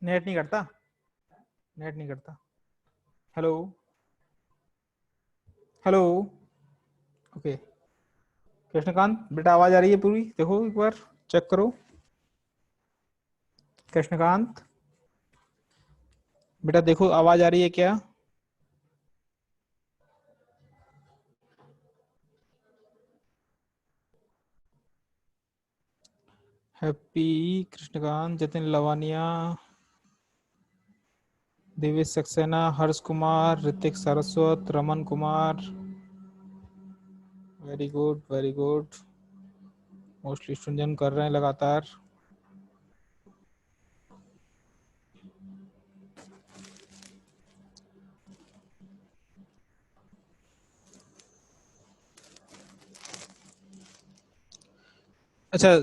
Net नहीं करता, net नहीं करता। Hello hello, okay. कृष्णकांत बेटा आवाज आ रही है पूरी? देखो एक बार चेक करो। कृष्णकांत बेटा देखो आवाज आ रही है क्या? Happy, Krishnakant, Jatin Lavania, Divesh Saxena, Harsh Kumar, Hrithik Saraswat, Raman Kumar, very good very good. Mostly student कर रहे हैं लगातार। अच्छा,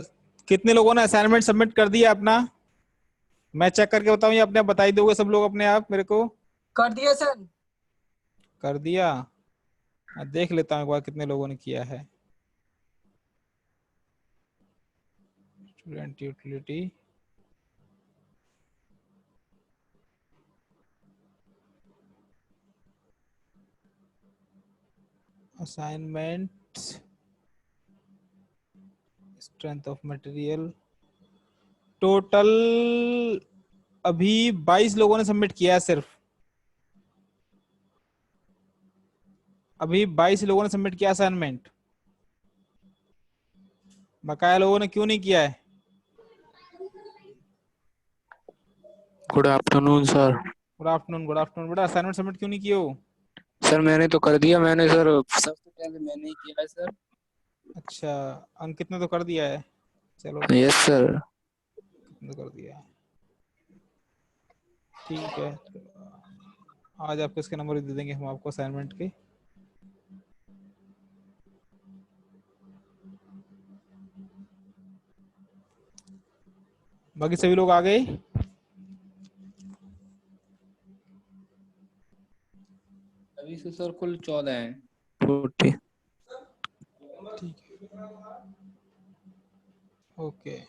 कितने लोगों ने असाइनमेंट सबमिट कर दिया अपना? मैं चेक करके बताऊं या अपने आप बता ही दोगे सब लोग अपने आप मेरे को? कर दिया सर। कर दिया? मैं देख लेता हूं एक बार कितने लोगों ने किया है। Student utility, assignment, strength of material, total अभी 22 लोगों ने सबमिट किया है सिर्फ। अभी 22 लोगों ने सबमिट किया असाइनमेंट। बकाया लोगों ने क्यों नहीं किया है? Good afternoon sir. Good afternoon, good afternoon. बेटा असाइनमेंट सबमिट क्यों नहीं किए हो? सर मैंने तो कर दिया, मैंने सर सबसे पहले मैंने ही किया है सर। अच्छा, अंकित ने तो कर दिया है। चलो यस सर। कितने कर दिया है, ठीक है। आज आपको इसके नंबर दे देंगे हम आपको असाइनमेंट के। बाकी सभी लोग आ गए? अभी से सर कुल 14 हैं। 40। ठीक है, ओके।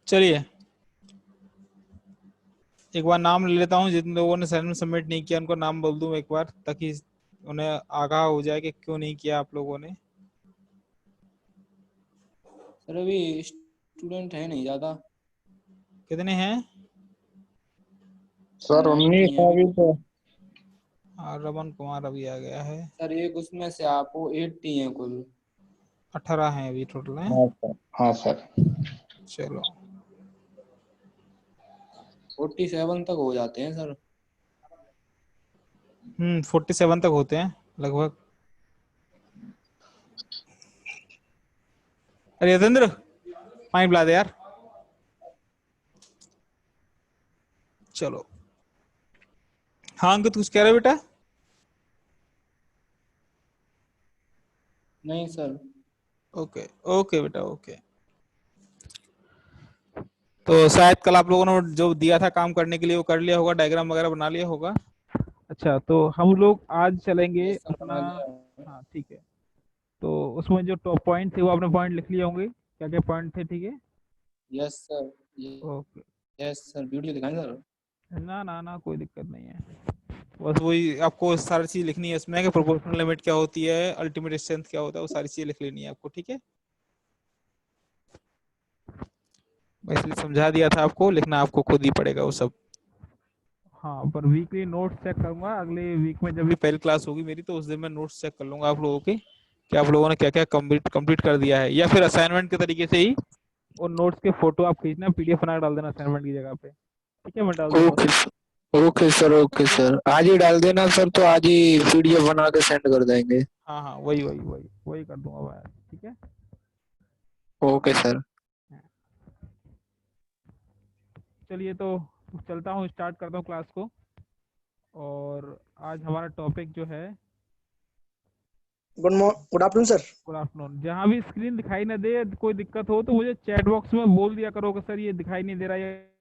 चलिए एक बार नाम ले लेता हूँ, जिन लोगों ने असाइनमेंट सबमिट नहीं किया उनको नाम बोल दूं एक बार, ताकि उन्हें आगाह हो जाए कि क्यों नहीं किया आप लोगों ने। सर अभी स्टूडेंट है नहीं ज्यादा। कितने हैं? सर 19 है अभी तो। रमन कुमार अभी आ गया है। सर एक उसमें से आपको 80 है कुल। 18 हैं अभी टोटल है। हाँ सर, हाँ सर। चलो 47 तक हो जाते हैं सर। 47 तक होते हैं लगभग। अरे यतेंद्र पानी पिला दे यार। चलो हाँ अंकित कुछ कह रहे हो बेटा? नहीं सर। ओके ओके बेटा ओके। तो शायद कल आप लोगों ने जो दिया था काम करने के लिए वो कर लिया होगा, डायग्राम वगैरह बना लिया होगा। अच्छा तो हम लोग आज चलेंगे यस सर अपना। बना लिया। हाँ ठीक है, तो उसमें जो टॉप पॉइंट थे वो आपने पॉइंट लिख लिए होंगे, क्या क्या पॉइंट थे, ठीक है? Yes sir. Okay. Yes sir video दिखाएं सर। ना ना ना कोई दिक्कत नहीं है, बस वही आपको सारी चीज लिखनी है इसमें कि प्रोपोर्शनल लिमिट क्या होती है, अल्टीमेट स्ट्रेंथ क्या होता है, वो सारी चीजें लिख लेनी है आपको, ठीक है? मैं इसलिए समझा दिया था आपको, लिखना आपको खुद ही पड़ेगा वो सब। हाँ पर वीकली नोट्स चेक करूंगा अगले वीक में, जब भी पहली क्लास होगी मेरी तो उस दिन मैं नोट्स चेक कर लूंगा आप लोगों के कि आप लोगों ने क्या क्या कंप्लीट कर दिया है, या फिर असाइनमेंट के तरीके से ही और नोट्स के फोटो आप खींचना, पीडीएफ बना के डाल देना असाइनमेंट की जगह पे। ठीक है, मैं डाल दूंगा ओके उसको। ओके सर, ओके सर, आज ही डाल देना सर, तो आज ही पीडीएफ बना के सेंड कर देंगे। हाँ हाँ, वही वही वही वही कर दूंगा मैं। ठीक है। Okay sir. चलिए तो चलता हूँ, स्टार्ट करता हूँ क्लास को। और आज हमारा टॉपिक जो है, good afternoon sir. Good afternoon. जहाँ भी स्क्रीन दिखाई ना दे, कोई दिक्कत हो तो मुझे चैट बॉक्स में बोल दिया करो कि सर ये दिखाई नहीं दे रहा है।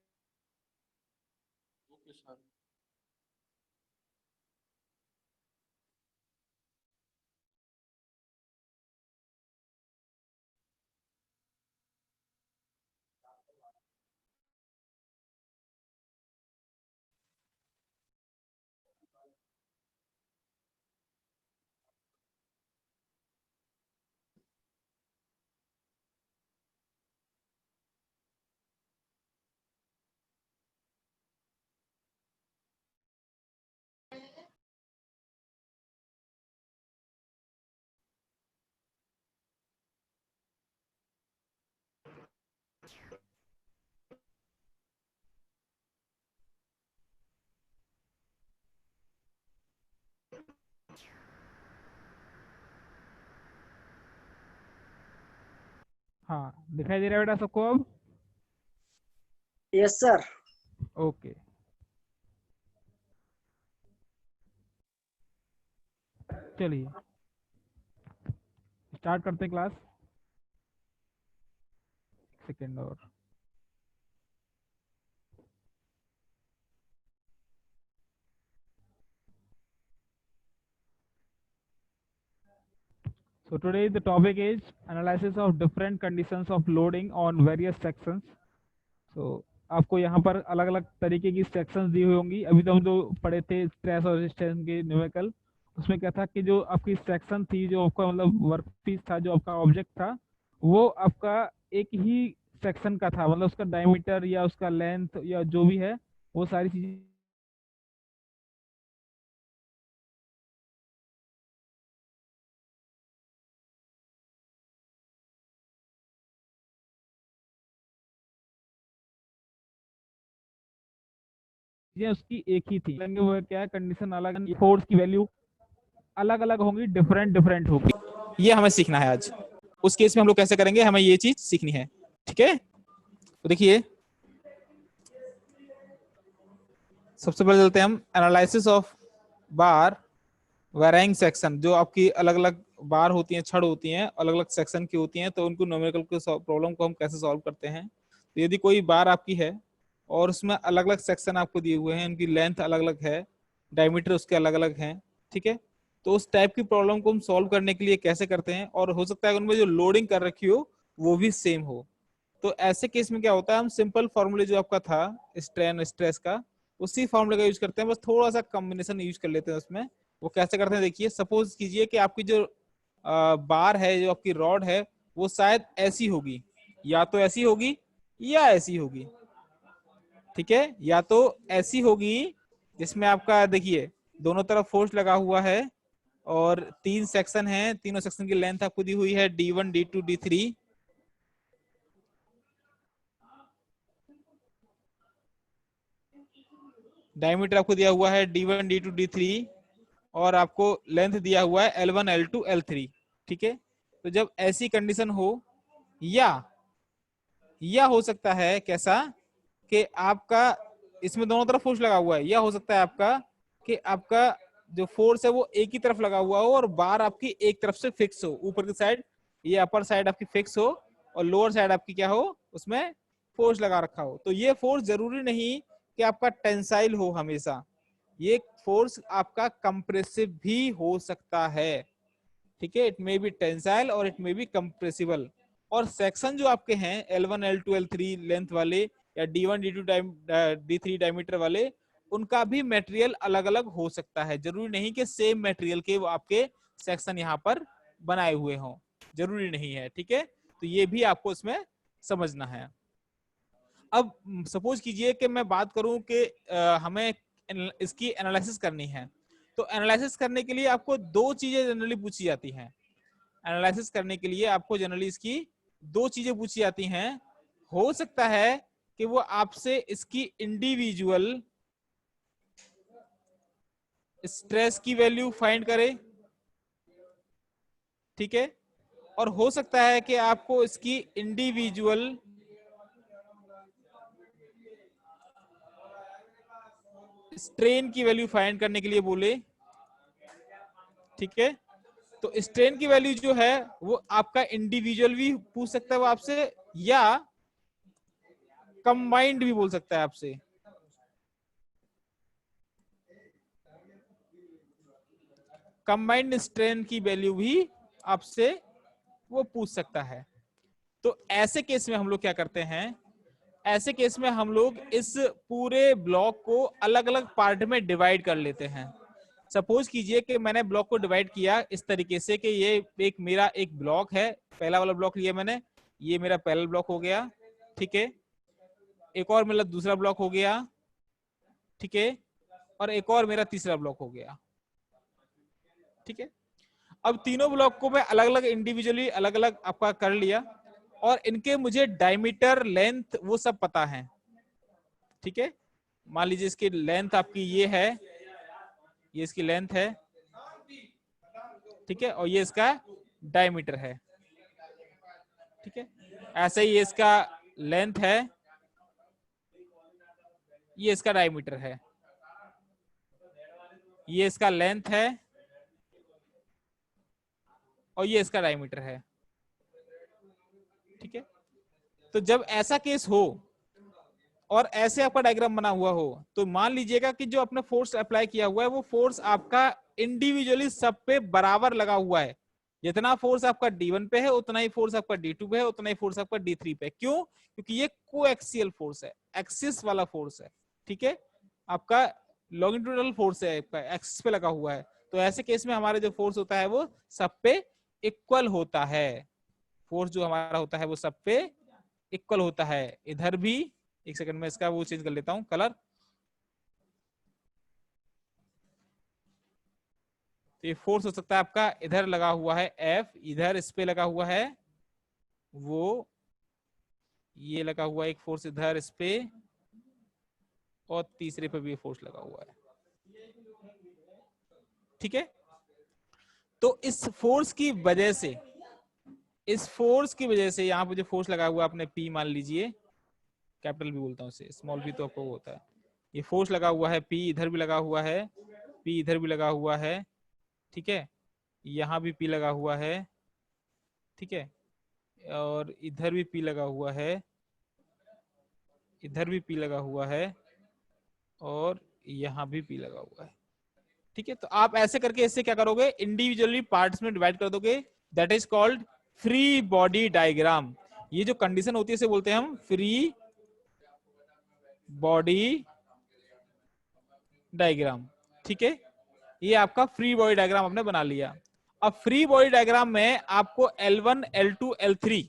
हाँ, दिखाई दे रहा है बेटा सबको अब? Yes sir. ओके, चलिए स्टार्ट करते हैं क्लास। सेकेंड और so today the topic is analysis of different conditions of loading on various sections. so आपको यहाँ पर अलग अलग तरीके की सेक्शंस दी हुई होंगी। अभी तो हम जो पढ़े थे स्ट्रेस और रेजिस्टेंस के न्यूमेरिकल, उसमें क्या था कि जो आपकी सेक्शन थी, जो आपका मतलब वर्क पीस था, जो आपका ऑब्जेक्ट था, वो आपका एक ही सेक्शन का था, मतलब उसका डायमीटर या उसका लेंथ या जो भी है, वो सारी चीजें उसकी एक ही थी। वो क्या है, कंडीशन अलग, फोर्स की वैल्यू अलग अलग होंगी, डिफरेंट डिफरेंट होगी। ये हमें सीखना है आज। उस केस में हम लोग कैसे करेंगे, हमें ये चीज सीखनी है। ठीक है, तो देखिए सबसे पहले चलते हैं हम एनालिसिस ऑफ बार वैराइंग सेक्शन। जो आपकी अलग अलग बार होती हैं, छड़ होती हैं, अलग अलग सेक्शन की होती हैं, तो उनको न्यूमेरिकल प्रॉब्लम को हम कैसे सॉल्व करते हैं। तो यदि कोई बार आपकी है और उसमें अलग अलग सेक्शन आपको दिए हुए हैं, उनकी लेंथ अलग अलग है, डायमीटर उसके अलग अलग हैं, ठीक है, तो उस टाइप की प्रॉब्लम को हम सॉल्व करने के लिए कैसे करते हैं। और हो सकता है उनमें जो लोडिंग कर रखी हो वो भी सेम हो। तो ऐसे केस में क्या होता है, हम सिंपल फॉर्मूले जो आपका था स्ट्रेन स्ट्रेस का, उसी फॉर्मूले का यूज करते हैं, बस थोड़ा सा कॉम्बिनेशन यूज कर लेते हैं उसमें। वो कैसे करते हैं, देखिए सपोज कीजिए कि आपकी जो बार है, जो आपकी रॉड है, वो शायद ऐसी होगी, या तो ऐसी होगी या ऐसी होगी। ठीक है, या तो ऐसी होगी जिसमें आपका देखिए दोनों तरफ फोर्स लगा हुआ है और तीन सेक्शन है, तीनों सेक्शन की लेंथ आपको दी हुई है D1 D2 D3। डायमीटर आपको दिया हुआ है D1 D2 D3 और आपको लेंथ दिया हुआ है L1 L2 L3। ठीक है, तो जब ऐसी कंडीशन हो, या हो सकता है कैसा कि आपका इसमें दोनों तरफ फोर्स लगा हुआ है, या हो सकता है आपका कि आपका जो फोर्स है वो एक ही तरफ लगा हुआ हो और बार आपकी एक तरफ से फिक्स हो, ऊपर की साइड, ये अपर साइड आपकी फिक्स हो और लोअर साइड आपकी क्या हो, उसमें फोर्स लगा रखा हो। तो ये फोर्स जरूरी नहीं कि आपका टेंसाइल हो हमेशा, ये फोर्स आपका कंप्रेसिव भी हो सकता है। ठीक है, इट मे बी टेंसाइल और इट मे बी कंप्रेसिबल। और सेक्शन जो आपके हैं L1 L2 L3 लेंथ वाले या D1 D2 D3 डायमीटर वाले, उनका भी मटेरियल अलग अलग हो सकता है। जरूरी नहीं कि सेम मटेरियल के वो आपके सेक्शन यहाँ पर बनाए हुए हों, जरूरी नहीं है। ठीक है, तो ये भी आपको इसमें समझना है। अब सपोज कीजिए कि मैं बात करूं कि हमें इसकी एनालिसिस करनी है, तो एनालिसिस करने के लिए आपको दो चीजें जनरली पूछी जाती हैं। एनालिसिस करने के लिए आपको जनरली इसकी दो चीजें पूछी जाती हैं। हो सकता है कि वो आपसे इसकी इंडिविजुअल स्ट्रेस की वैल्यू फाइंड करे, ठीक है, और हो सकता है कि आपको इसकी इंडिविजुअल स्ट्रेन की वैल्यू फाइंड करने के लिए बोले, ठीक है। तो स्ट्रेन की वैल्यू जो है वो आपका इंडिविजुअल भी पूछ सकता है वो आपसे, या कंबाइंड भी बोल सकता है आपसे। कंबाइंड स्ट्रेन की वैल्यू भी आपसे वो पूछ सकता है। तो ऐसे केस में हम लोग क्या करते हैं, ऐसे केस में हम लोग इस पूरे ब्लॉक को अलग अलग पार्ट में डिवाइड कर लेते हैं। सपोज कीजिए कि मैंने ब्लॉक को डिवाइड किया इस तरीके से कि ये एक मेरा एक ब्लॉक है, पहला वाला ब्लॉक लिया मैंने, ये मेरा पहला ब्लॉक हो गया, ठीक है, एक और मेरा दूसरा ब्लॉक हो गया, ठीक है, और एक और मेरा तीसरा ब्लॉक हो गया, ठीक है। अब तीनों ब्लॉक को मैं अलग अलग इंडिविजुअली अलग अलग आपका कर लिया, और इनके मुझे डायमीटर लेंथ वो सब पता है, ठीक है। मान लीजिए इसकी लेंथ आपकी ये है, ये इसकी लेंथ है, ठीक है, और ये इसका डायमीटर है, ठीक है। ऐसे ही ये इसका लेंथ है, ये इसका डायमीटर है, ये इसका लेंथ है, और ये इसका डायमीटर है, ठीक है। तो जब ऐसा केस हो और ऐसे आपका डायग्राम बना हुआ हो, तो मान लीजिएगा कि जो आपने फोर्स अप्लाई किया हुआ है वो फोर्स आपका इंडिविजुअली सब पे बराबर लगा हुआ है। जितना फोर्स आपका D1 पे है उतना ही फोर्स आपका D2 पे है, उतना ही फोर्स आपका D3 पे। क्यों? क्योंकि ये कोएक्सियल फोर्स है, एक्सिस वाला फोर्स है, ठीक है। आपका लॉन्गिट्यूडनल फोर्स है, आपका एक्सिस पे लगा हुआ है। तो ऐसे केस में हमारा जो फोर्स होता है वो सब पे इक्वल होता है। फोर्स जो हमारा होता है वो सब पे इक्वल होता है। इधर भी एक सेकंड में इसका वो चेंज कर लेता हूं कलर। तो ये फोर्स हो सकता है आपका इधर लगा हुआ है F, इधर इस पे लगा हुआ है वो, ये लगा हुआ है एक फोर्स इधर इस पे, और तीसरे पे भी फोर्स लगा हुआ है, ठीक है। तो इस फोर्स की वजह से, इस फोर्स की वजह से यहाँ पे जो फोर्स लगा हुआ है आपने P मान लीजिए, कैपिटल भी बोलता हूँ इसे, स्मॉल p तो आपको होता है। ये फोर्स लगा हुआ है P, इधर भी लगा हुआ है P, इधर भी लगा हुआ है, ठीक है, यहाँ भी P लगा हुआ है, ठीक है, और इधर भी P लगा हुआ है, इधर भी P लगा हुआ है, और यहाँ भी P लगा हुआ है, ठीक है। तो आप ऐसे करके इससे क्या करोगे, इंडिविजुअली पार्ट्स में डिवाइड कर दोगे। That is called free body diagram. ये जो कंडीशन होती है इसे बोलते हैं हम फ्री बॉडी डायग्राम, ठीक है। ये आपका फ्री बॉडी डायग्राम आपने बना लिया। अब फ्री बॉडी डायग्राम में आपको L1, L2, L3,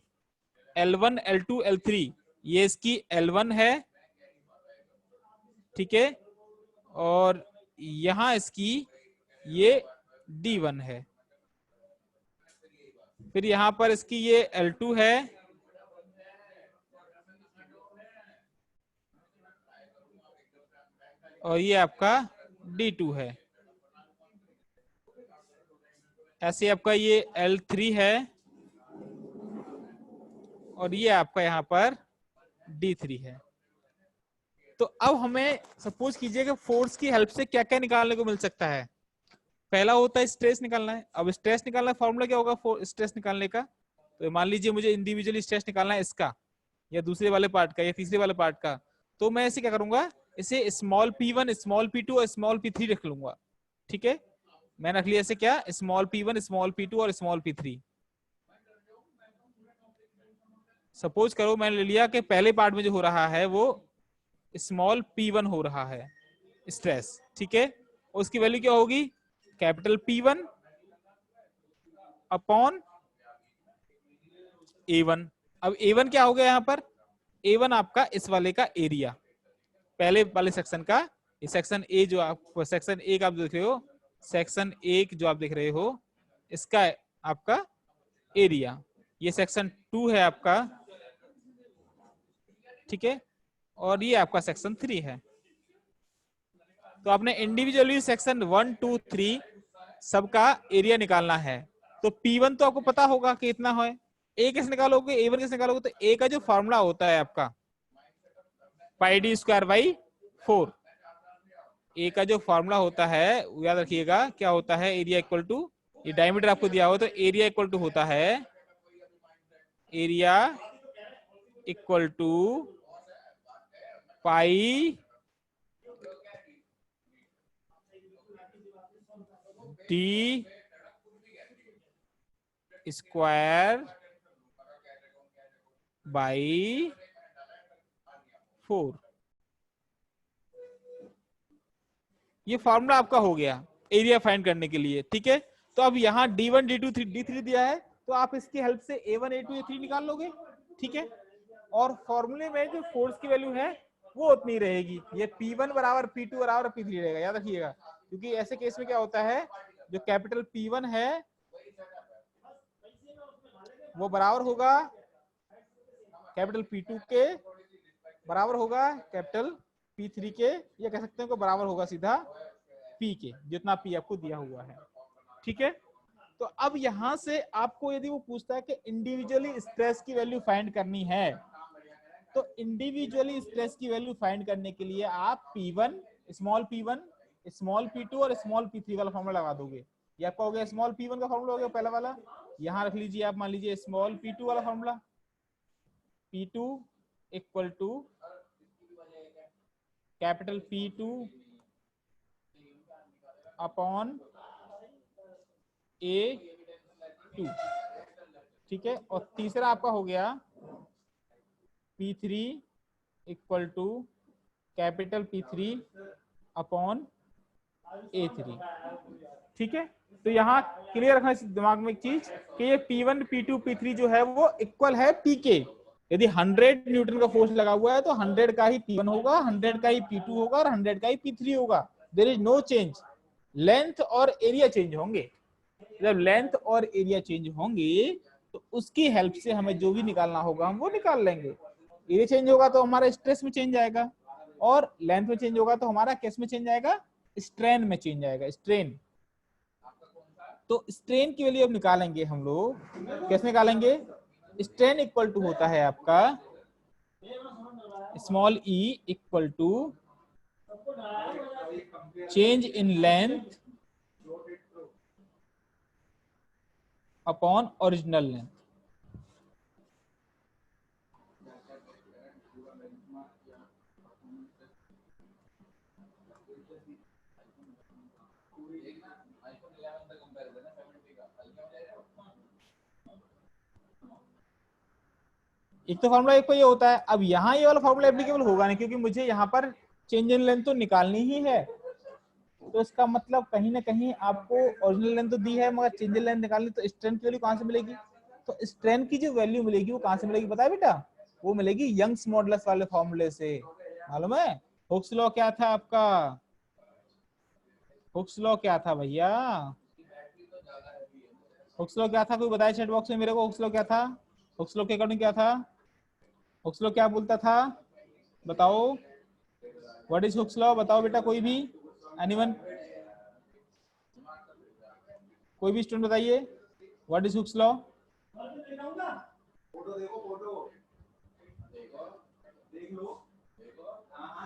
L1, L2, L3, ये इसकी L1 है, ठीक है, और यहां इसकी ये D1 है, फिर यहां पर इसकी ये L2 है, और ये आपका D2 है। ऐसे आपका ये L3 है, और ये आपका यहाँ पर D3 है। तो अब हमें सपोज कीजिए कि फोर्स की हेल्प से क्या क्या निकालने को मिल सकता है। पहला होता है स्ट्रेस निकालना है। अब स्ट्रेस निकालना फॉर्मूला क्या होगा स्ट्रेस निकालने का? तो मान लीजिए मुझे इंडिविजुअली स्ट्रेस निकालना है इसका, या दूसरे वाले पार्ट का, या तीसरे वाले पार्ट का। तो मैं इसे क्या करूंगा, इसे स्मॉल p1, स्मॉल p2 और स्मॉल p3 रख लूंगा, ठीक है। मैंने रख लिया इसे क्या, स्मॉल p1, स्मॉल p2 और स्मॉल p3। सपोज करो मैंने ले लिया कि पहले पार्ट में जो हो रहा है वो स्मॉल p1 हो रहा है स्ट्रेस, ठीक है। उसकी वैल्यू क्या होगी, कैपिटल P1 अपॉन A1। अब A1 क्या हो गया यहाँ पर, A1 आपका इस वाले का एरिया, पहले वाले सेक्शन का। ये सेक्शन ए जो आप सेक्शन एक आप देख रहे हो, सेक्शन एक जो आप देख रहे हो, इसका आपका एरिया। ये सेक्शन 2 है आपका, ठीक है, और ये आपका सेक्शन 3 है। तो आपने इंडिविजुअली सेक्शन 1 2 3 सबका एरिया निकालना है। तो P1 तो आपको पता होगा कि इतना है। ए कैसे निकालोगे, A1 कैसे निकालोगे? तो ए का जो फॉर्मूला होता है आपका पाई डी स्क्वायर बाई 4। ए का जो फॉर्मूला होता है याद रखिएगा, क्या होता है? एरिया इक्वल टू, ये डायमीटर आपको दिया हो तो एरिया इक्वल टू होता है, area equal to pi D square by 4। ये फॉर्मूला आपका हो गया एरिया फाइंड करने के लिए, ठीक है। तो अब यहाँ D1 D2 D3 दिया है, तो आप इसकी हेल्प से A1 A2 A3 निकाल लोगे, ठीक है। और फॉर्मूले में जो फोर्स की वैल्यू है वो उतनी रहेगी, ये P1 बराबर P2 बराबर P3 रहेगा, याद रखिएगा। क्योंकि ऐसे केस में क्या होता है, जो कैपिटल P1 है वो बराबर होगा कैपिटल P2 के, बराबर होगा कैपिटल P3 के, या कह सकते हैं कि बराबर होगा सीधा P के, जितना P आपको दिया हुआ है, ठीक है। तो अब यहां से आपको यदि वो पूछता है कि इंडिविजुअली स्ट्रेस की वैल्यू फाइंड करनी है, तो इंडिविजुअली स्ट्रेस की वैल्यू फाइंड करने के लिए आप P1 स्मॉल P2 और स्मॉल P3 वाला फॉर्मूला लगा दोगे। ये आपका हो गया स्मॉल P1 का फॉर्मूला हो गया पहला वाला, यहां रख लीजिए आप, मान लीजिए स्मॉल P2 वाला formula, P2 equal to capital P2 upon A2, ठीक है। और तीसरा आपका हो गया P3 equal to capital P3 upon A3, ठीक है। तो यहाँ क्लियर रखना दिमाग में एक चीज कि ये P1 P2 P3 जो है वो इक्वल है P के। यदि 100 न्यूटन का फोर्स लगा हुआ है तो 100 का ही P1 होगा, 100 का ही P2 होगा और 100 का ही P3 होगा। There is no change. Length और एरिया चेंज होंगे। जब लेंथ और एरिया चेंज होंगे तो उसकी हेल्प से हमें जो भी निकालना होगा हम वो निकाल लेंगे। एरिया चेंज होगा तो हमारा स्ट्रेस में चेंज आएगा, और लेंथ में चेंज होगा तो हमारा किस में चेंज आएगा? स्ट्रेन में चेंज आएगा, स्ट्रेन। तो स्ट्रेन की वैल्यू अब निकालेंगे हम लोग, कैसे निकालेंगे? स्ट्रेन इक्वल टू होता है आपका small E equal to change in length upon original length. एक तो फॉर्मूला एक को ये होता है। अब यहाँ ये वाला फॉर्मूला एप्लीकेबल होगा नहीं, क्योंकि मुझे यहाँ पर चेंज इन लेंथ तो निकालनी ही है। तो इसका मतलब कहीं ना कहीं आपको ओरिजिनल लेंथ तो दी है, मगर चेंज इन लेंथ निकालनी, तो स्ट्रेन की वैल्यू कहाँ से मिलेगी? तो स्ट्रेन की जो वैल्यू मिलेगी वो कहाँ से मिलेगी पता है बेटा? वो मिलेगी यंग्स मॉडुलस वाले फॉर्मूले से। मालूम है हुक्स लॉ क्या था आपका? हुक्स लॉ क्या था भैया? हुक्स लॉ क्या था? कोई बताए चैट बॉक्स में मेरे को, हुक्स लॉ क्या था? हुक्स लॉ के अकॉर्डिंग क्या था? हुक्स लॉ क्या बोलता था? बताओ, व्हाट इज हुक्स लॉ? बताओ बेटा, कोई भी, एनीवन, कोई भी स्टूडेंट बताइए, व्हाट इज हुक्स लॉ?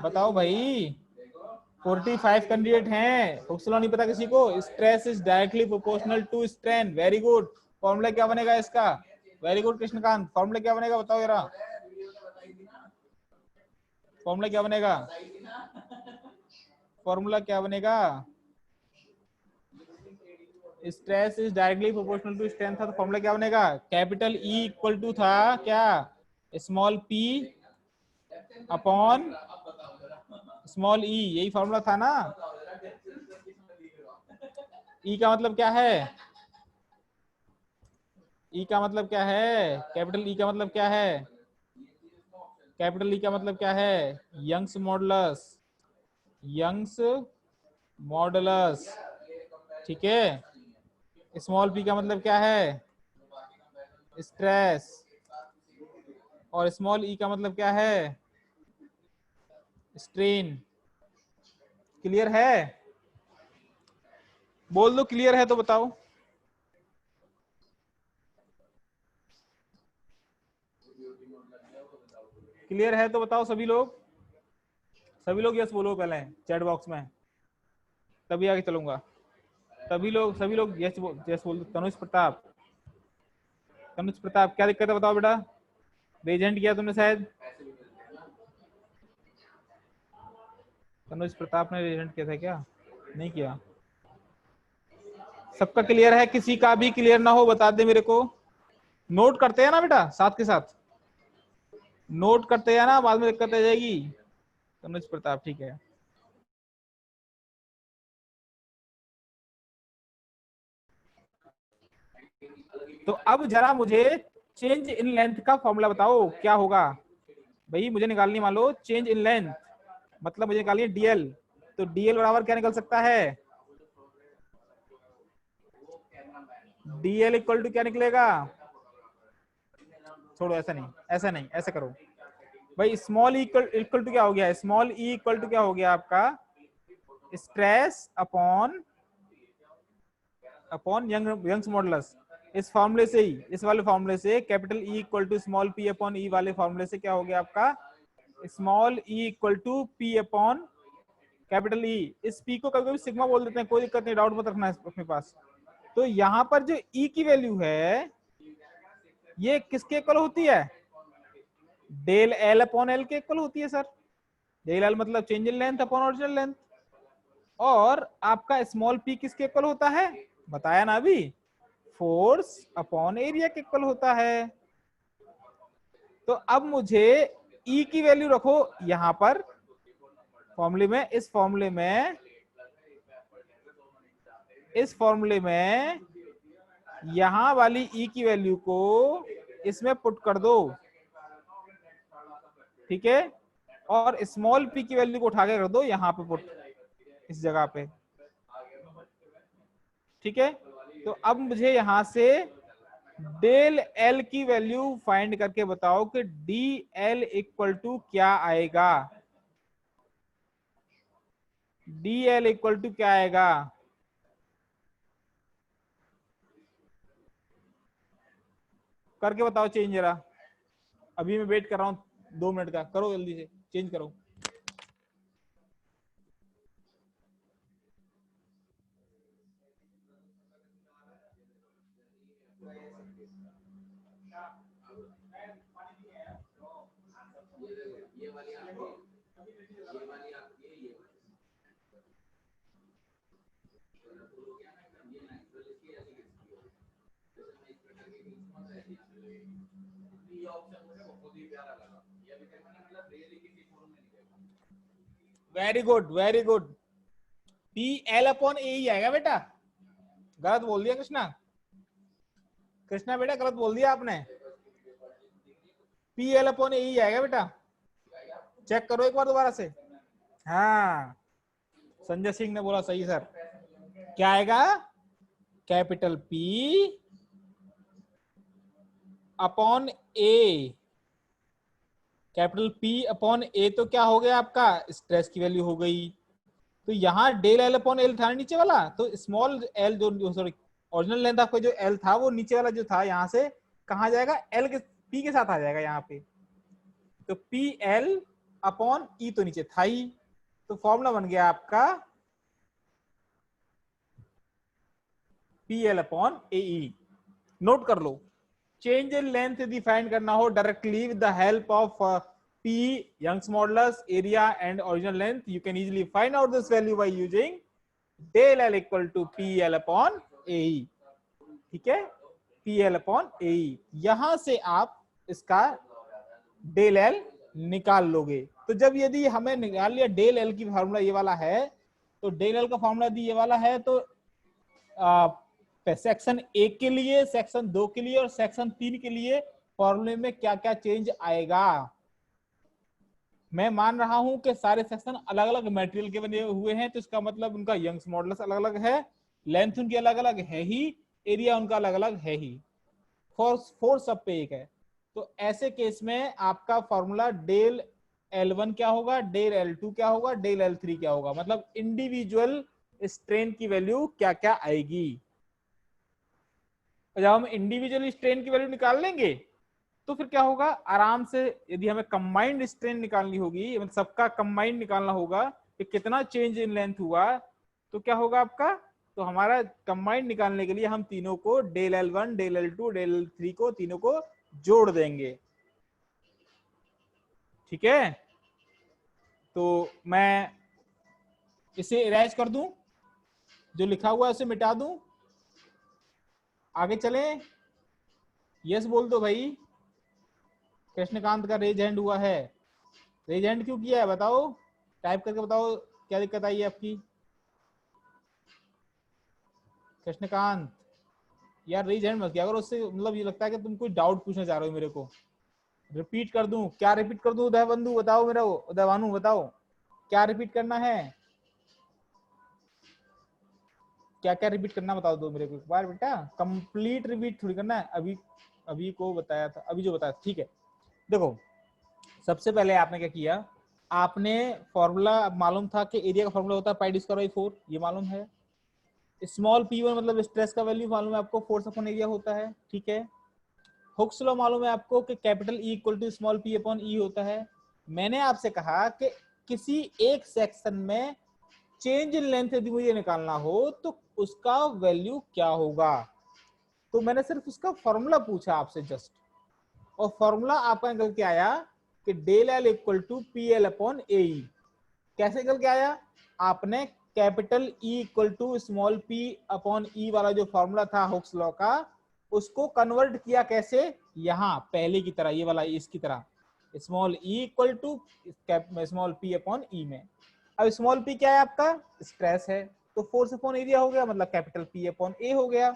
बताओ भाई, 45 कैंडिडेट हैं, हुक्स लॉ नहीं पता किसी को? Stress is directly proportional to strain. Very good. Formula क्या बनेगा इसका? वेरी गुड कृष्णकांत, फॉर्मूला क्या बनेगा बताओ जरा, फॉर्मूला क्या बनेगा? फॉर्मूला क्या बनेगा? Stress is directly proportional to strain था, तो फॉर्मूला क्या बनेगा? कैपिटल ई इक्वल टू था क्या? स्मॉल पी अपॉन स्मॉल ई, यही फॉर्मूला था ना? ई का मतलब क्या है? ई का मतलब क्या है? कैपिटल ई का मतलब क्या है? कैपिटल ई का मतलब क्या है? यंग्स मॉडुलस, यंग्स मॉडुलस, ठीक है। स्मॉल पी का मतलब क्या है? स्ट्रेस, और स्मॉल ई का मतलब क्या है? स्ट्रेन। क्लियर है? बोल दो क्लियर है तो बताओ। क्लियर है तो बताओ सभी लोग। सभी लोग यस बोलो पहले चैट बॉक्स में, तभी आगे चलूंगा। सभी लोग यस बोल दो। तनुज प्रताप, तनुज प्रताप क्या दिक्कत है बताओ बेटा। रेजेंट किया तुमने शायद। तनुज प्रताप ने रेजेंट किया था क्या? नहीं किया। सबका क्लियर है? किसी का भी क्लियर ना हो बता दे मेरे को। नोट करते हैं ना बेटा, साथ के साथ नोट करते हैं ना, बाद में दिक्कत आ जाएगी। तनुज प्रताप ठीक है। तो अब जरा मुझे चेंज इन लेंथ का फॉर्मूला बताओ क्या होगा। भाई मुझे निकालनी, मान लो चेंज इन लेंथ मतलब मुझे निकालनी है डीएल। तो डीएल बराबर क्या निकल सकता है? डीएल इक्वल टू क्या निकलेगा? छोड़ो ऐसा नहीं, ऐसा नहीं, ऐसा करो भाई। स्मॉल इक्वल टू क्या हो गया? स्मॉल ई इक्वल टू क्या हो गया आपका? Stress upon Young's modulus. इस फॉर्मूले से ही, इस वाले फॉर्मूले से capital E equal to small P upon E वाले फॉर्मूले से क्या हो गया आपका? Small E equal to P upon capital E. इस पी को कभी कभी सिग्मा बोल देते हैं, कोई दिक्कत नहीं, डाउट मत रखना अपने पास। तो यहाँ पर जो ई की वैल्यू है ये किसके इक्वल होती है? डेल एल अपॉन एल के इक्वल होती है सर। डेल एल मतलब change in length upon original length. और आपका स्मॉल पी किसके इक्वल होता है? बताया ना अभी, फोर्स अपॉन एरिया के इक्वल होता है। तो अब मुझे ई की वैल्यू रखो यहां पर फॉर्मूले में, इस फॉर्मूले में यहां वाली ई की वैल्यू को इसमें पुट कर दो, ठीक है। और स्मॉल पी की वैल्यू को उठा के कर दो यहां पे पुट, इस जगह पे, ठीक है। तो अब मुझे यहां से डेल एल की वैल्यू फाइंड करके बताओ कि डी एल इक्वल टू क्या आएगा? डी एल इक्वल टू क्या आएगा? करके बताओ चेंज जरा। अभी मैं वेट कर रहा हूं 2 मिनट का, करो जल्दी से चेंज करो। Very good, very good. P L upon A ही आएगा बेटा। गलत बोल दिया कृष्णा, कृष्णा बेटा गलत बोल दिया आपने। पी एल अपॉन ए ही आएगा बेटा, चेक करो एक बार दोबारा से। हाँ संजय सिंह ने बोला सही सर। क्या आएगा? कैपिटल पी अपॉन ए। कैपिटल पी अपॉन ए तो क्या हो गया आपका? स्ट्रेस की वैल्यू हो गई। तो यहाँ डेल एल अपॉन एल था नीचे वाला, तो स्मॉल एल जो सॉरी ओरिजिनल लेंथ आपका जो एल था वो नीचे वाला जो था यहाँ से कहाँ जाएगा? एल के पी के साथ आ जाएगा यहाँ पे। तो पी एल अपॉन ई तो नीचे था ही, तो फॉर्मूला बन गया आपका पी एल अपॉन ए ई। नोट कर लो, चेंज इन लेंथ डिफाइन करना हो directly with the help of P, Young's modulus, area and original length, you can easily find out this value by using del L equal to PL upon AE, ठीक है। PL upon AE, यहां से आप इसका del L निकाल लोगे। तो जब यदि हमें निकाल लिया del L की फॉर्मूला ये वाला है, तो del L का फॉर्मूला यदि ये वाला है, तो सेक्शन 1 के लिए, सेक्शन 2 के लिए और सेक्शन 3 के लिए फॉर्मूले में क्या क्या चेंज आएगा। मैं मान रहा हूं कि सारे सेक्शन अलग अलग मटेरियल के बने हुए हैं, तो इसका मतलब उनका यंग्स मॉडुलस अलग अलग है, लेंथ उनकी अलग अलग है ही, एरिया उनका अलग अलग है ही, फोर्स सब पे एक है। तो ऐसे केस में आपका फॉर्मूला डेल L1 क्या होगा, डेल L2 क्या होगा, डेल L3 क्या होगा, मतलब इंडिविजुअल स्ट्रेन की वैल्यू क्या क्या आएगी। जब हम इंडिविजुअल स्ट्रेन की वैल्यू निकाल लेंगे तो फिर क्या होगा, आराम से यदि हमें कंबाइंड स्ट्रेन निकालनी होगी, मतलब सबका कंबाइंड निकालना होगा कि कितना चेंज इन लेंथ हुआ, तो क्या होगा आपका, तो हमारा कंबाइंड निकालने के लिए हम तीनों को del L1 del L2 del L3 को तीनों को जोड़ देंगे। ठीक है, तो मैं इसे इरेज कर दूं, जो लिखा हुआ है उसे मिटा दूं, आगे चलें। यस बोल दो भाई। कृष्णकांत का रेज हैंड हुआ है, रेज हैंड क्यों किया है बताओ, टाइप करके बताओ क्या दिक्कत आई है आपकी। कृष्णकांत यार रेज हैंड मत किया करो, उससे मतलब ये लगता है कि तुम कोई डाउट पूछना चाह रहे हो मेरे को। रिपीट कर दूं, क्या रिपीट कर दूं उदय बंधु बताओ, मेरा उदय भानु बताओ क्या रिपीट करना है, क्या क्या रिपीट करना बताओ दो मेरे को एक बार बेटा, कंप्लीट रिपीट थोड़ी करना है, अभी अभी को बताया था, अभी जो बताया, ठीक है। देखो सबसे पहले आपने क्या किया, आपने फॉर्मूला मालूम था कि एरिया का फॉर्मूला होता है पाई डी स्क्वायर बाई 4, ये मालूम है। स्मॉल p1 मतलब स्ट्रेस का वैल्यू मालूम है आपको, फोर्स अपॉन एरिया होता है, ठीक है। हुक्स लॉ मालूम है आपको कि capital E equal to small p upon E होता है। मैंने आपसे कहा कि किसी एक सेक्शन में चेंज इन लेंथ यदि मुझे निकालना हो तो उसका वैल्यू क्या होगा, तो मैंने सिर्फ उसका फॉर्मूला पूछा आपसे जस्ट, और फॉर्मूला आपका निकल के आया कि del L equal to P L upon A. कैसे निकल के आया, आपने capital E equal to small p upon E वाला जो फॉर्मूला था हुक्स लॉ का, उसको कन्वर्ट किया कैसे, यहां पहले की तरह, ये वाला इसकी तरह, small e equal to small p upon E में। अब स्मॉल p क्या है आपका, स्ट्रेस है, तो फोर्स अपॉन एरिया हो गया, मतलब कैपिटल P अपॉन A हो गया।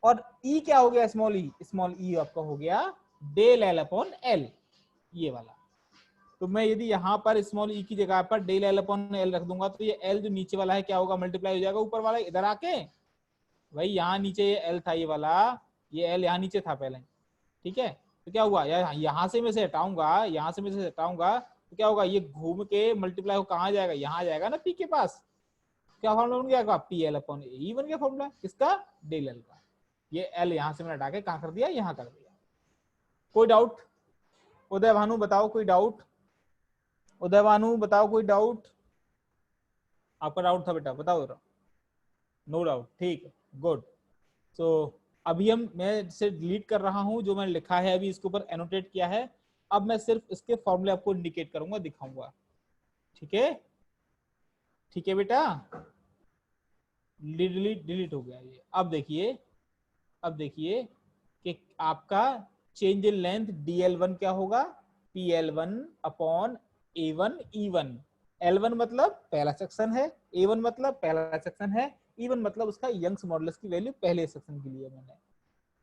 और E क्या हो गया, स्मॉल e आपका हो गया डेल L अपॉन L, ये वाला। तो मैं यदि यहाँ पर स्मॉल e की जगह पर डेल L अपॉन L रख दूंगा तो ये L जो नीचे वाला है क्या होगा, मल्टीप्लाई हो जाएगा ऊपर वाला इधर आके, भाई यहाँ नीचे ये L था, ये वाला, ये L यहाँ नीचे था पहले, ठीक है। तो क्या हुआ, यहाँ से मैं से हटाऊंगा, यहाँ से मैं से हटाऊंगा, तो क्या होगा, ये घूम के मल्टीप्लाई हो कहाँ जाएगा, यहाँ जाएगा ना P के पास। क्या फॉर्मूला बन गया, पी एल अपॉन E बन गया फॉर्मूला किसका, डेल L का। ये L यहाँ से मैंने हटा के कहाँ कर दिया, यहाँ कर दिया। कोई डाउट, उदय भानु बताओ कोई डाउट, उदय भानु बताओ कोई डाउट, आपका डाउट था बेटा बताओ, नो डाउट, ठीक है, गुड। तो अभी मैं इसे डिलीट कर रहा हूं, जो मैंने लिखा है अभी इसके ऊपर एनोटेट किया है, अब मैं सिर्फ इसके फॉर्मूले आपको इंडिकेट करूंगा, दिखाऊंगा, ठीक है, ठीक है बेटा। डिलीट हो गया ये। अब देखिए कि आपका चेंज इन लेंथ dl1 क्या होगा, pl1 upon a1 e1। L1 मतलब पहला सेक्शन है, A1 मतलब पहला सेक्शन है, E1 मतलब उसका यंग्स मॉडुलस की वैल्यू पहले सेक्शन के लिए मैंने।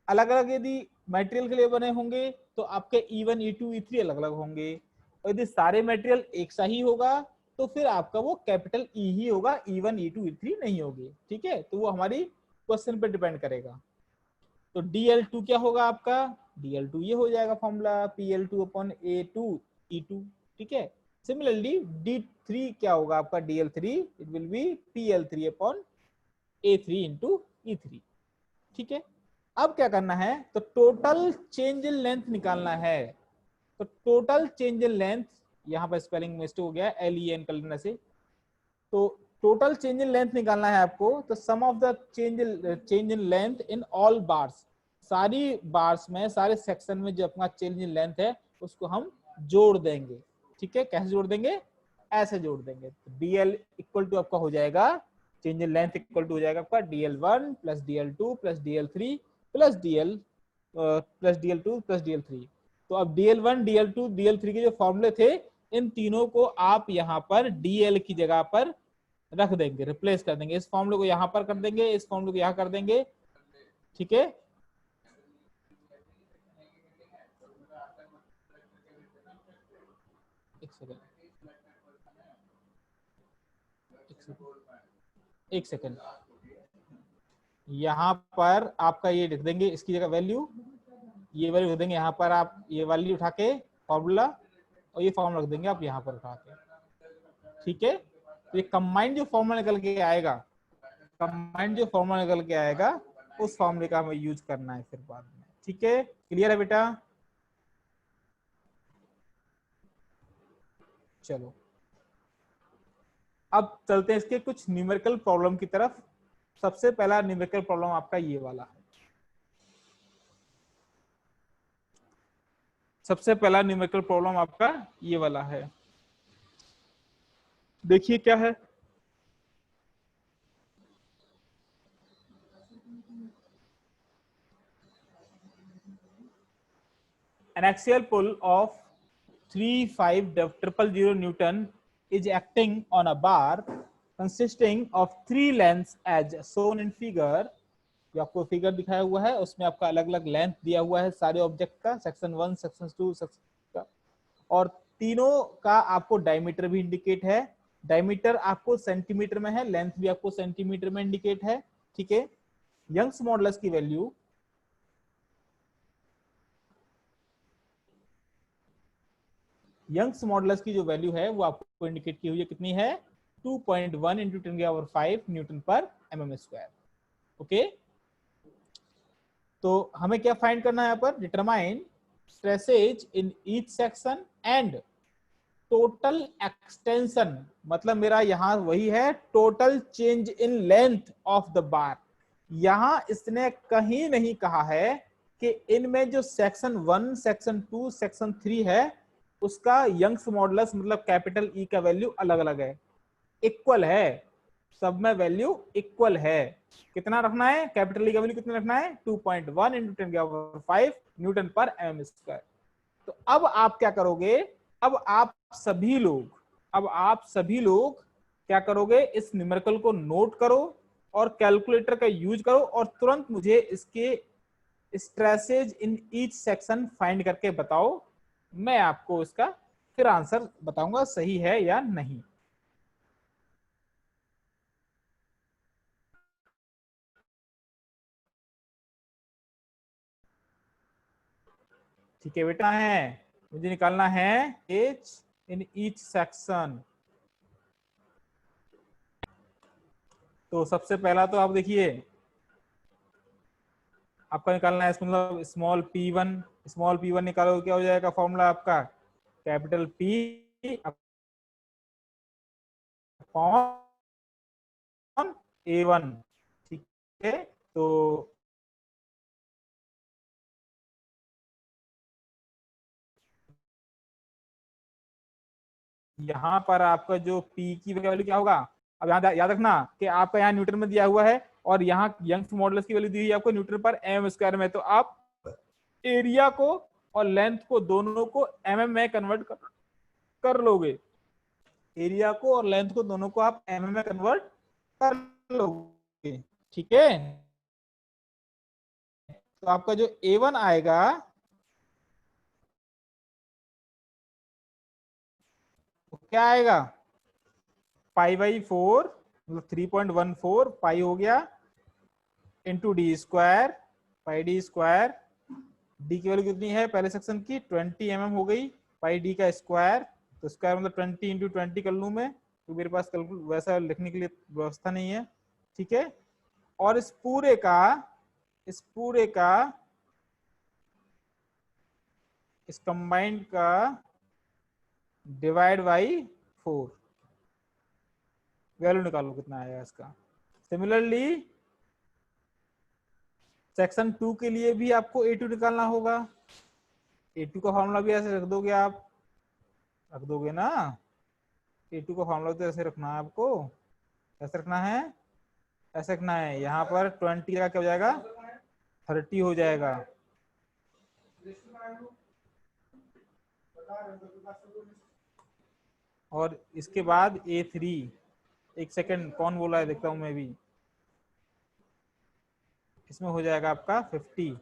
अलग अलग यदि मटेरियल के लिए बने होंगे तो आपके E1 E2 E3 अलग अलग होंगे, और यदि सारे मटेरियल एक सा ही होगा तो फिर आपका वो कैपिटल E ही होगा, E1 E2 E3 नहीं होगी, ठीक है। तो वो हमारी क्वेश्चन पे डिपेंड करेगा। तो DL2 क्या होगा आपका, DL2 ये हो जाएगा formula PL2 upon A2 E2, ठीक है। सिमिलरली D3 क्या होगा आपका, DL3 it will be PL3 upon A3 into E3, ठीक है। अब क्या करना है, तो टोटल चेंज इन लेंथ निकालना है। तो टोटल चेंज इन लेंथ, यहाँ पर स्पेलिंग मिस्टेक हो गया, LEN कर लेने से, तो टोटल चेंज इन लेंथ निकालना है आपको। तो sum of the change in length in all bars, सारी बार्स में, सारे सेक्शन में जो अपना चेंज इन लेंथ है उसको हम जोड़ देंगे, ठीक है। कैसे जोड़ देंगे, ऐसे जोड़ देंगे। तो DL इक्वल टू आपका हो जाएगा, change in length equal to हो जाएगा आपका DL1 plus DL2 plus DL3 plus DL2 plus DL3। तो अब DL1 DL2 DL3 के जो फॉर्मूले थे, इन तीनों को आप यहाँ पर DL की जगह पर रख देंगे, रिप्लेस कर देंगे, इस फॉर्मूले को यहाँ पर कर देंगे, इस फॉर्मूले को यहाँ कर देंगे, ठीक है। एक सेकेंड, यहाँ पर आपका ये लिख देंगे, इसकी जगह वैल्यू, ये वैल्यू लिख देंगे यहाँ पर, आप ये वैल्यू उठा के फॉर्मूला, और ये फॉर्मूला रख देंगे आप यहाँ पर उठा के, ठीक है। तो ये कंबाइंड जो फॉर्मूला निकल के आएगा, कंबाइंड जो फॉर्मूला निकल के आएगा उस फॉर्मूले का हमें यूज करना है फिर बाद में, ठीक है। क्लियर है बेटा? चलो अब चलते हैं इसके कुछ न्यूमेरिकल प्रॉब्लम की तरफ। सबसे पहला न्यूमेरिकल प्रॉब्लम आपका ये वाला है। सबसे पहला न्यूमेरिकल प्रॉब्लम आपका ये वाला है। देखिए क्या है। An axial pull of 3500 Newton is acting on a bar consisting of 3 lengths as shown in figure। जो आपको फिगर दिखाया हुआ है उसमें आपका अलग अलग लेंथ दिया हुआ है सारे ऑब्जेक्ट का, सेक्शन 1, सेक्शन 2, सेक्शन का, और तीनों का आपको डायमीटर भी इंडिकेट है। डायमीटर आपको सेंटीमीटर में है, लेंथ भी आपको सेंटीमीटर में इंडिकेट है, ठीक है। यंग्स मॉडुलस की वैल्यू यंग्स मॉडुलस की जो वैल्यू है वो आपको इंडिकेट की हुई है, कितनी है? 2.1 इंटू 10⁵ न्यूटन पर mm स्क्वायर। ओके, तो हमें क्या फाइंड करना है यहाँ पर? Determine stresses in each section and total extension. मतलब मेरा यहां वही है, total change in length of the bar. यहां इसने कहीं नहीं कहा है कि इनमें जो सेक्शन 1, सेक्शन 2, सेक्शन 3 है उसका यंग्स मॉडुलस मतलब कैपिटल ई का वैल्यू अलग अलग है, इक्वल है, सब में वैल्यू इक्वल है। कितना रखना है? कैपिटल ई का वैल्यू कितना रखना है? 2.1 इंटू 10⁵ न्यूटन पर एम स्क्वायर। तो अब आप क्या करोगे? अब आप सभी लोग क्या करोगे? इस न्यूमेरिकल को नोट करो और कैलकुलेटर का यूज करो और तुरंत मुझे इसके stresses in each section find करके बताओ। मैं आपको इसका फिर आंसर बताऊंगा सही है या नहीं। ठीक है बेटा, है मुझे निकालना है एच इन ईच सेक्शन। तो सबसे पहला तो आप देखिए आपका निकालना है मतलब स्मॉल p1 निकालो, क्या हो जाएगा फॉर्मूला आपका? कैपिटल P अपॉन A1, ठीक है। तो यहाँ पर आपका जो P की वैल्यू क्या होगा? अब यहाँ याद रखना कि आपका यहाँ न्यूटन में दिया हुआ है और यहाँ यंग्स मॉडुलस की वैल्यू दी हुई है आपको न्यूटन पर एम स्क्वायर में। तो आप एरिया को और लेंथ को दोनों को mm में कन्वर्ट कर लोगे। एरिया को और लेंथ को दोनों को आप mm में कन्वर्ट कर लोगे, ठीक है। तो आपका जो A1 आएगा वो क्या आएगा? π/4 मतलब 3.14 पाई हो गया इंटू डी स्क्वायर, पाई डी स्क्वायर। डी की वैल्यू कितनी है पहले सेक्शन की? 20 mm हो गई, पाई डी का स्क्वायर। तो स्क्वायर मतलब 20 इंटू 20 कर लूं मैं, तो मेरे पास वैसा लिखने के लिए व्यवस्था नहीं है, ठीक है। और इस कंबाइंड का डिवाइड बाई 4, वैल्यू निकालो कितना आएगा इसका। सिमिलरली सेक्शन 2 के लिए भी आपको A2 निकालना होगा। A2 का फॉर्मूला भी ऐसे रख दोगे आप, रख दोगे ना? A2 का फॉर्मूला तो ऐसे रखना है आपको, ऐसे रखना है, ऐसे रखना है। यहाँ पर 20 का क्या हो जाएगा? 30 हो जाएगा। और इसके बाद A3, एक सेकंड कौन बोला है देखता हूं मैं भी, इसमें हो जाएगा आपका 50।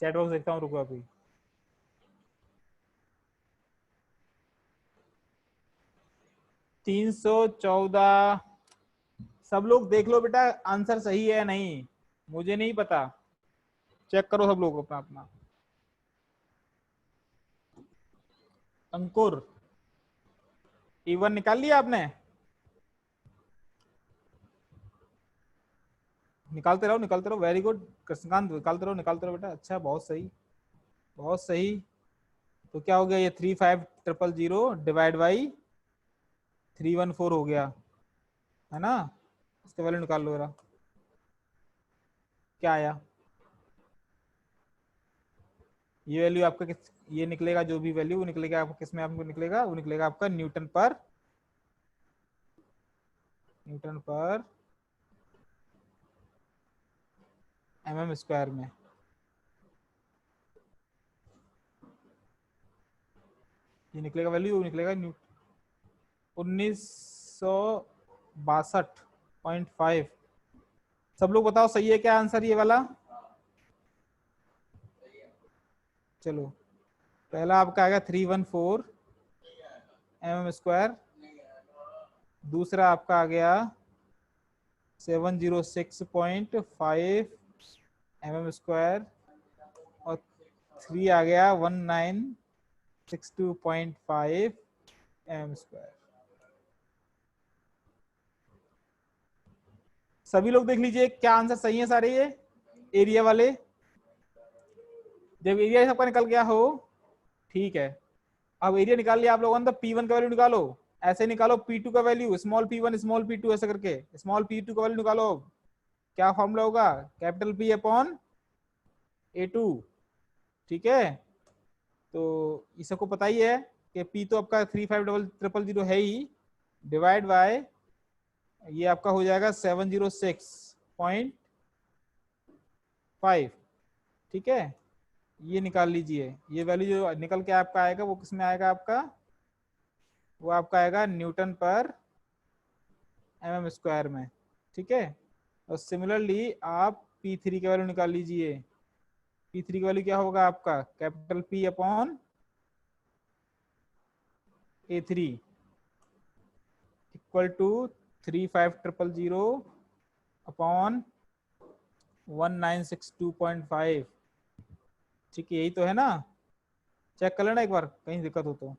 चैट बॉक्स देखता हूँ, रुको अभी। $314 सब लोग देख लो बेटा आंसर सही है या नहीं, मुझे नहीं पता, चेक करो सब लोग अपना अपना। अंकुर E1 निकाल लिया आपने? निकालते रहो, वेरी गुड कृष्णकांत, निकालते रहो बेटा, अच्छा बहुत सही बहुत सही। तो क्या हो गया ये 35,000 डिवाइड बाई 314 हो गया है ना, इसका वैल्यू निकाल लो जरा, क्या आया ये वैल्यू आपका किस, ये निकलेगा जो भी वैल्यू वो निकलेगा आपको किस में, आपको निकलेगा वो निकलेगा आपका न्यूटन पर mm स्क्वायर में। ये निकलेगा वैल्यू, वो निकलेगा 1962.5। सब लोग बताओ सही है क्या आंसर ये वाला? चलो पहला आपका आएगा 314 mm स्क्वायर, दूसरा आपका आ गया 706.5 mm स्क्वायर, और 3 आ गया 1962.5 mm स्क्वायर। सभी लोग देख लीजिए क्या आंसर सही है सारे ये एरिया वाले। जब एरिया सबका निकल गया हो, ठीक है, अब एरिया निकाल लिया आप लोगों ने, तो P1 का वैल्यू निकालो, ऐसे निकालो P2 का value, small P1 small P2 ऐसे करके स्मॉल P2 का वैल्यू निकालो। क्या फॉर्मूला होगा? कैपिटल P अपॉन A2, ठीक है। तो इस सबको पता ही है कि P तो आपका 35,000 है ही, डिवाइड बाय ये आपका हो जाएगा 706.5, ठीक है। ये निकाल लीजिए, ये वैल्यू जो निकल के आपका आएगा वो किस में आएगा आपका, वो आपका आएगा न्यूटन पर mm स्क्वायर में, ठीक है। और सिमिलरली आप P3 की वैल्यू निकाल लीजिए, P3 की वैल्यू क्या होगा आपका, capital P upon A3 equal to 35,000 upon 1962.5, ठीक है, यही तो है ना। चेक कर लेना एक बार कहीं दिक्कत हो तो,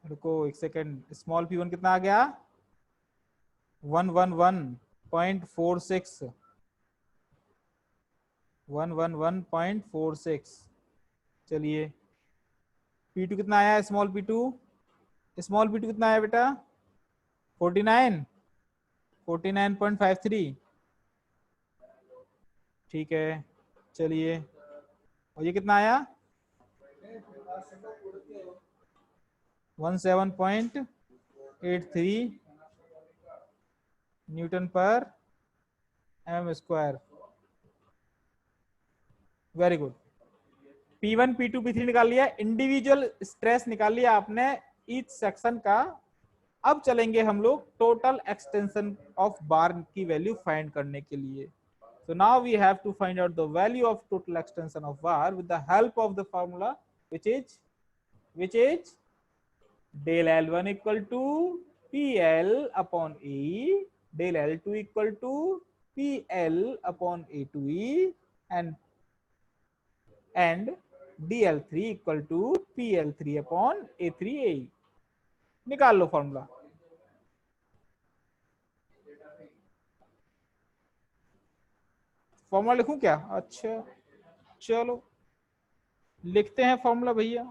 रुको एक सेकेंड। स्मॉल P1 कितना आ गया 111.46, 111.46। चलिए P2 कितना आया, स्मॉल P2 कितना आया बेटा 49, 49.53, ठीक है। चलिए और ये कितना आया 17.83 न्यूटन पर mm square. Very good. P1 P2 P3 निकाल लिया, इंडिविजुअल स्ट्रेस निकाल लिया आपने ईच सेक्शन का। अब चलेंगे हम लोग टोटल एक्सटेंशन ऑफ बार की वैल्यू फाइंड करने के लिए। So now we have to find out the value of total extension of bar with the help of the formula which is del L1 equal to PL upon E, del L2 equal to PL upon A2E, and DL3 equal to PL3 upon A3A। निकाल लो formula. Formula लिखूं क्या? अच्छा चलो लिखते हैं formula भैया।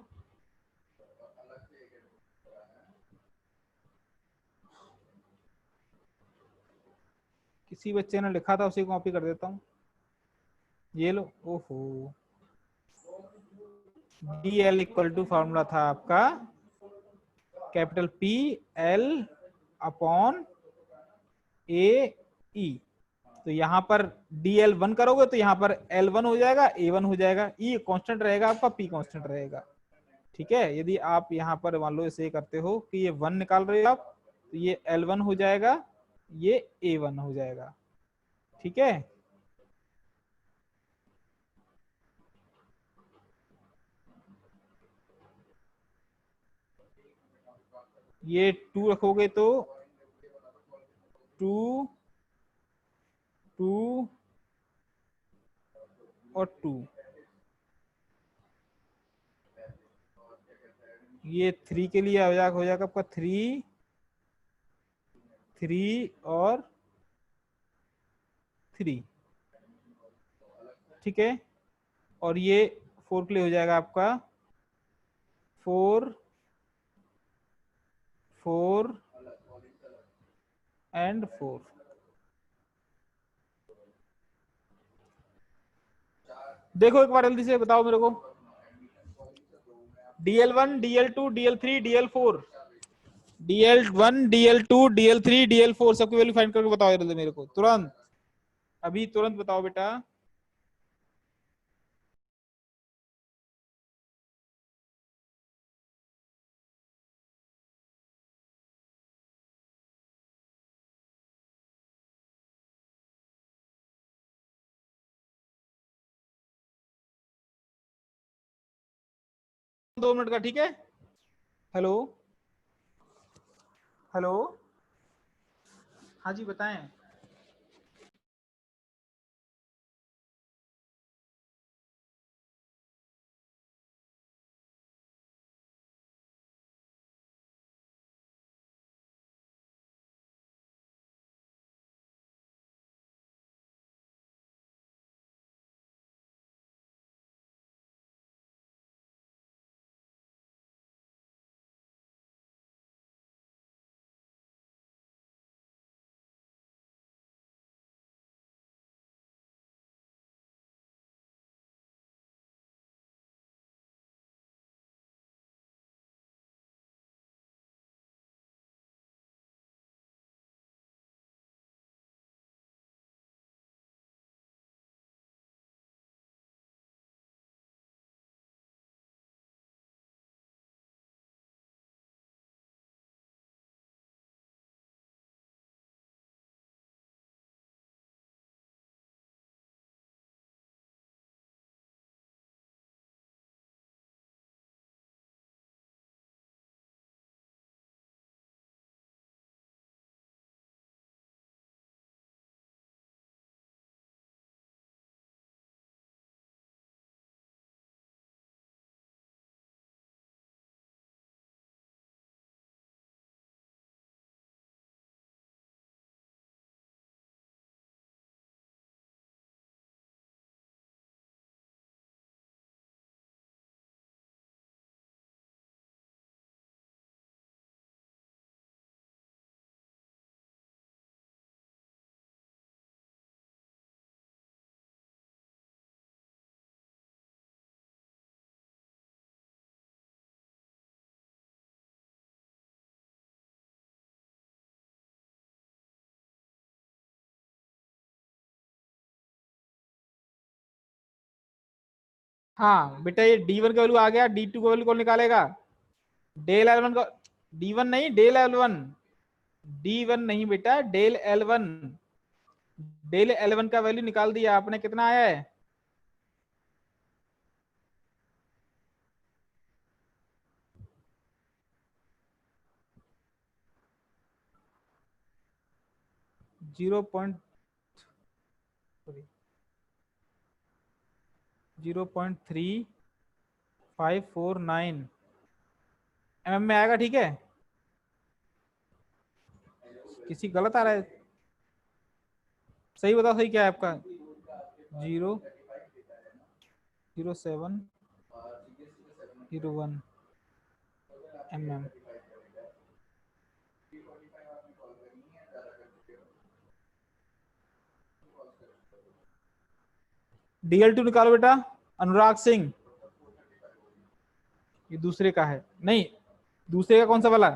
किसी बच्चे ने लिखा था उसे कॉपी कर देता हूं, ये लो। ओहो, DL इक्वल टू फॉर्मूला था आपका capital P L upon A E। तो यहाँ पर DL1 करोगे तो यहाँ पर L1 हो जाएगा, A1 हो जाएगा, E कांस्टेंट रहेगा आपका, P कांस्टेंट रहेगा, ठीक है। यदि आप यहाँ पर मान लो इसे करते हो कि ये 1 निकाल रहे हो आप, तो ये L1 हो जाएगा, ये A1 हो जाएगा, ठीक है। ये 2 रखोगे तो 2 2 और 2, ये 3 के लिए हो जाएगा आपका 3 3 और 3, ठीक है। और ये 4 के लिए हो जाएगा आपका 4 4 एंड 4। देखो एक बार जल्दी से बताओ मेरे को, DL1 DL2 DL3 DL4, DL1 DL2 DL3 DL4 सबकी वैल्यू फाइंड करके बताओ जल्दी मेरे को, तुरंत, अभी तुरंत बताओ बेटा। दो मिनट का, ठीक है। हेलो हेलो, हाँ जी बताएं। हाँ बेटा, ये D1 का वैल्यू आ गया, D2 का वैल्यू कौन निकालेगा? डेल L1 का, D1 नहीं डेल L1, D1 नहीं बेटा, डेल L1, डेल L1 का वैल्यू निकाल दिया आपने, कितना आया है? जीरो पॉइंट 0.3549 mm में आएगा, ठीक है। किसी गलत आ रहा है? सही बताओ, सही क्या है आपका? 0.0701 mm। DL2 निकालो बेटा, अनुराग सिंह। ये दूसरे का है, नहीं दूसरे का कौन सा वाला?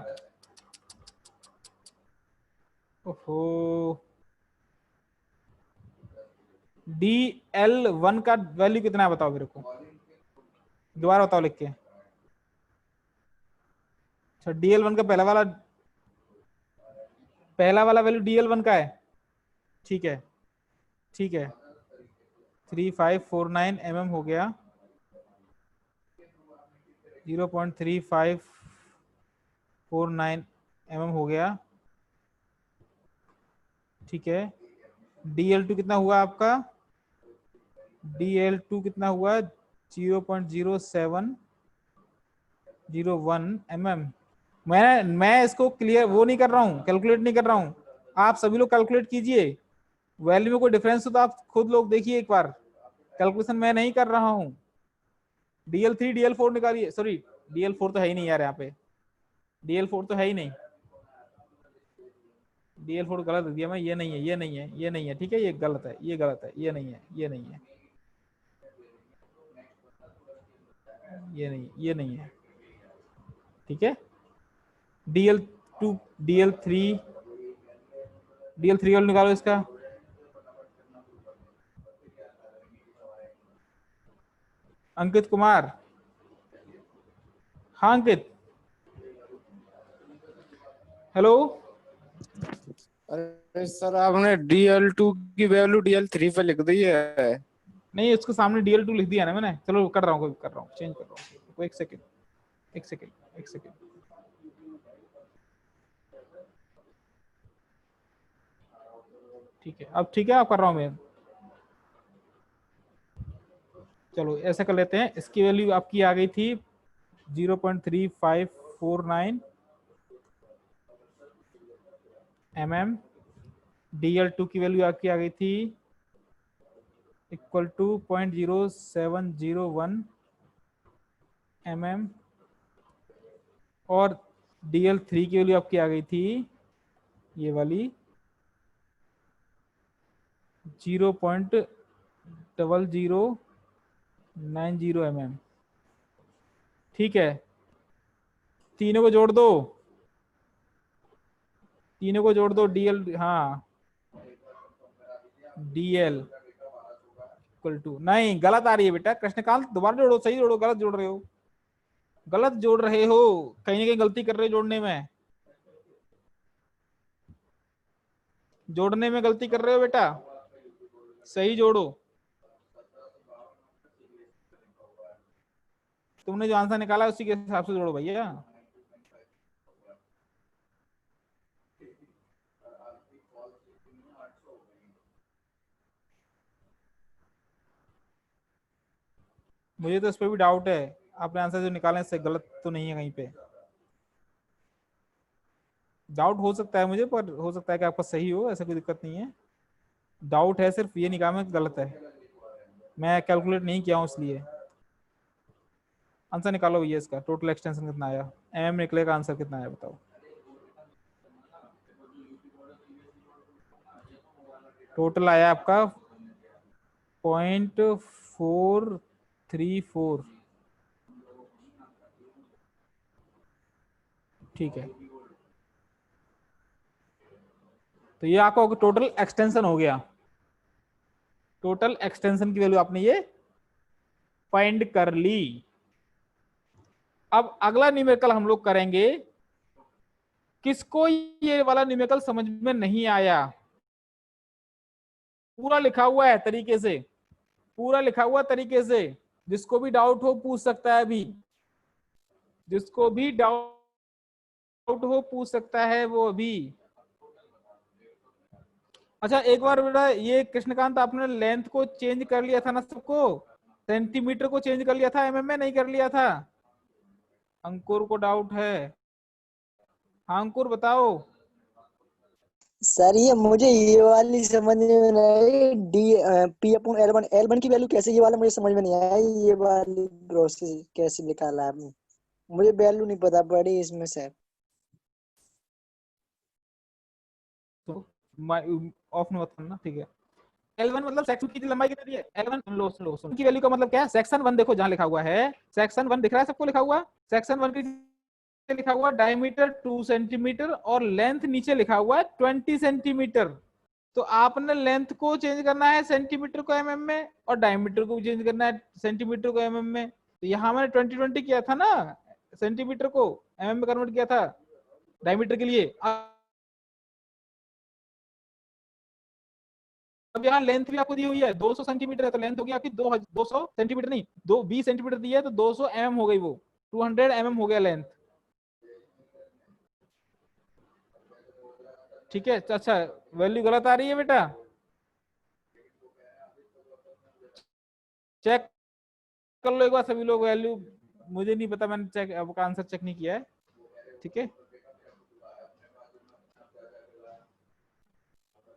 ओहो, DL1 का वैल्यू कितना है बताओ मेरे को, दोबारा बताओ लिख के। अच्छा, DL1 का पहला वाला वैल्यू DL1 का है, ठीक है ठीक है। 3549 mm हो गया, 0.3549 mm हो गया। ठीक है, DL2 कितना हुआ आपका, DL2 कितना हुआ 0.0701 mm। मैं इसको क्लियर वो नहीं कर रहा हूँ, कैलकुलेट नहीं कर रहा हूँ, आप सभी लोग कैलकुलेट कीजिए, वैल्यू में कोई डिफरेंस हो तो आप खुद लोग देखिए एक बार, कैलकुलेशन मैं नहीं कर रहा हूँ। DL3 DL4 निकालिए, सॉरी DL4 तो है ही नहीं यार, यहाँ पे DL4 तो है ही नहीं, DL4 गलत दिया मैं, ये नहीं है, ये नहीं है, ये नहीं है, ठीक है, ये गलत है, ये गलत है, ये नहीं है, ये नहीं है, ये नहीं, ये नहीं है, ठीक है। DL2 DL3 DL3 वाला निकालो इसका, अंकित कुमार, हाँ अंकित, हेलो। अरे सर आपने DL2 की वैल्यू DL3 पे लिख दी है। नहीं, उसके सामने DL2 लिख दिया ना मैंने, चलो कर रहा हूँ, कर रहा हूँ, चेंज कर रहा हूँ, एक सेकेंड, एक सेकेंड, एक सेकेंड, ठीक है, अब ठीक है, आप कर रहा हूँ मैं, चलो ऐसा कर लेते हैं, इसकी वैल्यू आपकी आ गई थी 0.3549 mm, DL2 की वैल्यू आपकी आ गई थी इक्वल टू 0.0701 mm, और DL3 की वैल्यू आपकी आ गई थी ये वाली 0.0090 mm, ठीक है। तीनों को जोड़ दो, तीनों को जोड़ दो, DL, हाँ DL इक्वल टू, नहीं गलत आ रही है बेटा, कृष्णकांत दोबारा जोड़ो, सही जोड़ो, गलत जोड़ रहे हो, गलत जोड़ रहे हो, कहीं ना कहीं गलती कर रहे हो जोड़ने में, जोड़ने में गलती कर रहे हो बेटा, सही जोड़ो, तुमने जो आंसर निकाला उसी के हिसाब से जोड़ो भैया। मुझे तो इस पर भी डाउट है, आपने आंसर जो निकाले से गलत तो नहीं है कहीं पे, डाउट हो सकता है मुझे, पर हो सकता है कि आपका सही हो, ऐसा कोई दिक्कत नहीं है, डाउट है सिर्फ ये निकाल में गलत है, मैं कैलकुलेट नहीं किया हूँ इसलिए। आंसर निकालो भैया, इसका टोटल एक्सटेंशन कितना आया, एम निकलेगा, आंसर कितना आया बताओ, टोटल आया आपका 0.434, ठीक है, तो ये आपका टोटल एक्सटेंशन हो गया, टोटल एक्सटेंशन की वैल्यू आपने ये फाइंड कर ली। अब अगला न्यूमेरिकल हम लोग करेंगे, किसको ये वाला न्यूमेरिकल समझ में नहीं आया, पूरा लिखा हुआ है तरीके से, पूरा लिखा हुआ तरीके से, जिसको भी डाउट हो पूछ सकता है अभी, जिसको भी डाउट हो पूछ सकता है वो अभी। अच्छा एक बार बेटा, ये कृष्णकांत आपने लेंथ को चेंज कर लिया था ना सबको, सेंटीमीटर को चेंज कर लिया था, एमएम में नहीं कर लिया था, अंकुर को डाउट है, हाँ अंकुर बताओ। सर ये मुझे ये वाली समझ में नहीं, D P upon L1, L1 की वैल्यू कैसे, ये वाला मुझे समझ में नहीं आया, ये वाली प्रोसेस कैसे निकाला आपने, मुझे वैल्यू नहीं पता पड़ी इसमें सर। तो ऑफ मत करना, ठीक है। L1 मतलब सेक्शन की लंबाई कितनी है, L1 लो स्लो सुन की वैल्यू का मतलब क्या है, सेक्शन 1 देखो जहां लिखा हुआ है, सेक्शन 1 दिख रहा है सबको, लिखा हुआ सेक्शन 1 की लिखा हुआ डायमीटर 2 सेंटीमीटर और लेंथ नीचे लिखा हुआ है 20 सेंटीमीटर, तो आपने लेंथ को चेंज करना है सेंटीमीटर को एमएम में, और डायमीटर को चेंज करना है सेंटीमीटर को एमएम में, तो यहाँ मैंने 20 किया था ना, सेंटीमीटर को एमएम में कन्वर्ट किया था डायमीटर के लिए। अब यहाँ लेंथ भी आपको दी हुई है 200 सेंटीमीटर है, तो लेंथ होगी आपकी 200 सेंटीमीटर नहीं, 20 सेंटीमीटर दी है तो 200 mm हो गई, वो 200 mm हो गया लेंथ। ठीक है, अच्छा वैल्यू गलत आ रही है बेटा, चेक कर लो एक बार सभी लोग वैल्यू, मुझे नहीं पता, मैंने चेक आपका आंसर चेक नहीं किया है। ठीक है,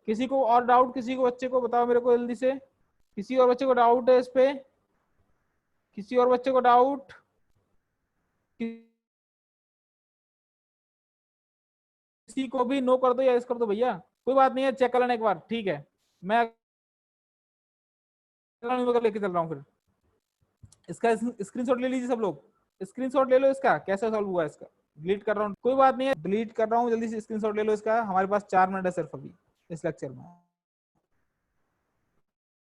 किसी को और डाउट, किसी को बच्चे को बताओ मेरे को जल्दी से, किसी और बच्चे को डाउट है इस पे, किसी और बच्चे को डाउट, किसी को भी नो कर दो या यस कर दो भैया, कोई बात नहीं है, चेक कर लेना एक बार, ठीक है। मैं लेके चल रहा हूँ फिर, इसका स्क्रीनशॉट ले लीजिए सब लोग, स्क्रीनशॉट ले लो इसका कैसे सॉल्व हुआ है इसका, डिलीट कर रहा हूँ, कोई बात नहीं है, डिलीट कर रहा हूँ, जल्दी से स्क्रीनशॉट ले लो इसका, हमारे पास 4 मिनट है सिर्फ अभी इस लेक्चर में,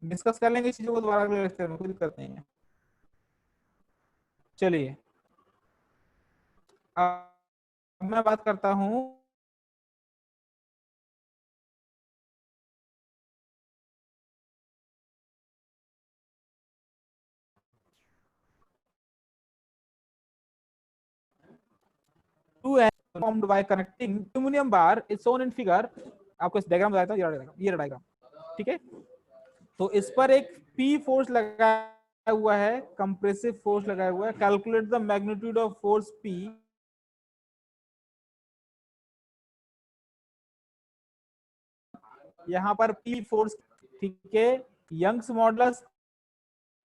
डिस्कस कर लेंगे इस चीजों को दोबारा अगले लेक्चर में, कोई दिक्कत नहीं है। चलिए अब मैं बात करता हूँ to formed by connecting aluminum bar is shown in figure, आपको इस डायग्राम बताता हूँ, ये डायग्राम, ठीक है। तो इस पर एक P फोर्स लगाया हुआ है, कंप्रेसिव फोर्स लगाया हुआ है, calculate the magnitude of force P, यहाँ पर P फोर्स, ठीक है, यंग्स मॉडुलस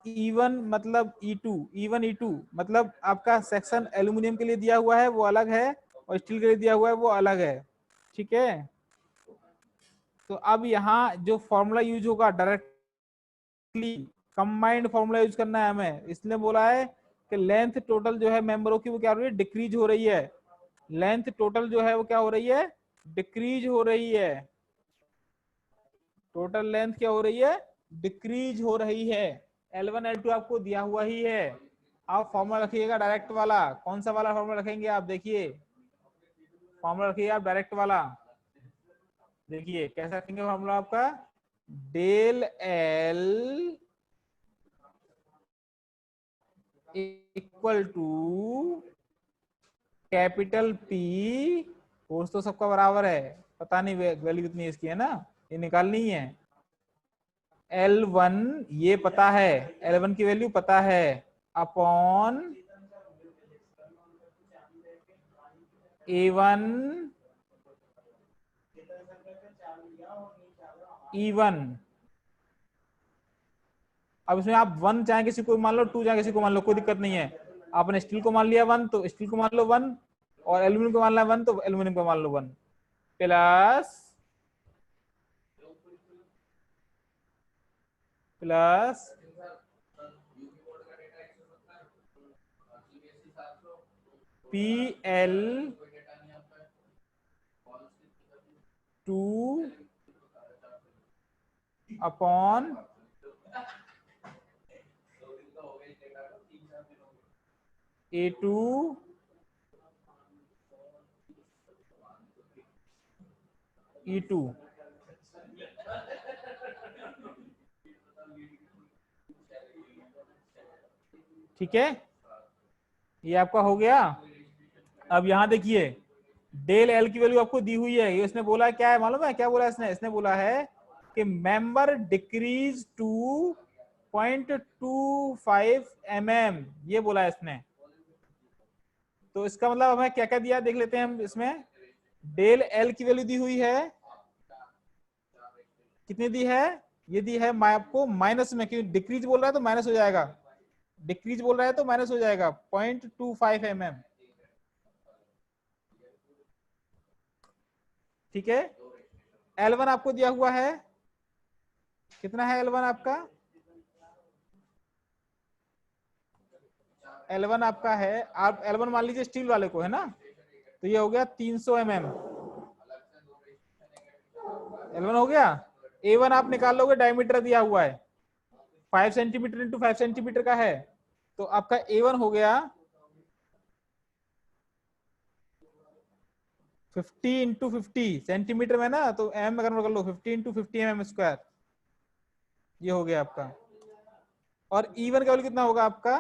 E1 मतलब E2, E1 E2 मतलब आपका सेक्शन एल्यूमिनियम के लिए दिया हुआ है वो अलग है, और स्टील के लिए दिया हुआ है वो अलग है, ठीक है। तो अब यहाँ जो फॉर्मूला यूज होगा डायरेक्टली कंबाइंड फॉर्मूला यूज करना है हमें, इसलिए बोला है कि लेंथ टोटल जो है मेंबरों की वो क्या हो रही है, डिक्रीज हो रही है, लेंथ टोटल जो है वो क्या हो रही है, डिक्रीज हो रही है, टोटल लेंथ क्या हो रही है, डिक्रीज हो रही है। L1 L2 आपको दिया हुआ ही है, आप फॉर्मूला रखिएगा डायरेक्ट वाला, कौन सा वाला फॉर्मूला रखेंगे आप, देखिए फॉर्मूला रखिए आप डायरेक्ट वाला, देखिए कैसा रखेंगे फॉर्मूला आपका, del L equal to capital P, force तो सबका बराबर है, पता नहीं वैल्यू कितनी इसकी है ना, ये निकालनी है। L1 ये पता है, L1 की वैल्यू पता है, अपॉन A1 E1, अब इसमें आप 1 चाहे किसी को मान लो, 2 चाहे किसी को मान लो, कोई दिक्कत नहीं है, आपने स्टील को मान लिया 1 तो स्टील को मान लो 1, और एल्यूमिनियम को मानना है 1 तो एल्यूमिनियम को मान लो 1, plus plus P L 2 upon A2 E2, ठीक है, ये आपका हो गया। अब यहां देखिए डेल एल की वैल्यू आपको दी हुई है, ये इसने बोला क्या है मालूम है, क्या बोला इसने, इसने बोला है कि मेंबर डिक्रीज टू 0.25 mm, ये बोला है इसने। तो इसका मतलब हमें क्या क्या दिया देख लेते हैं हम इसमें, डेल एल की वैल्यू दी हुई है, कितनी दी है, ये दी है आपको माइनस में, क्योंकि डिक्रीज बोल रहा है तो माइनस हो जाएगा, डिक्रीज बोल रहा है तो माइनस हो जाएगा 0.25 mm, ठीक है। L1 आपको दिया हुआ है, कितना है L1 आपका, L1 आपका है, आप L1 मान लीजिए स्टील वाले को है ना, तो ये हो गया 300 mm, L1 हो गया। A1 आप निकाल लोगे, डायमीटर दिया हुआ है 5 सेंटीमीटर इंटू 5 सेंटीमीटर का है, तो आपका A1 हो गया 50 इंटू 50 सेंटीमीटर में ना, तो एम में कन्वर्ट कर लो, 50 इंटू 50 mm स्क्वायर, ये हो गया आपका। और E1 का वैल्यू कितना होगा आपका,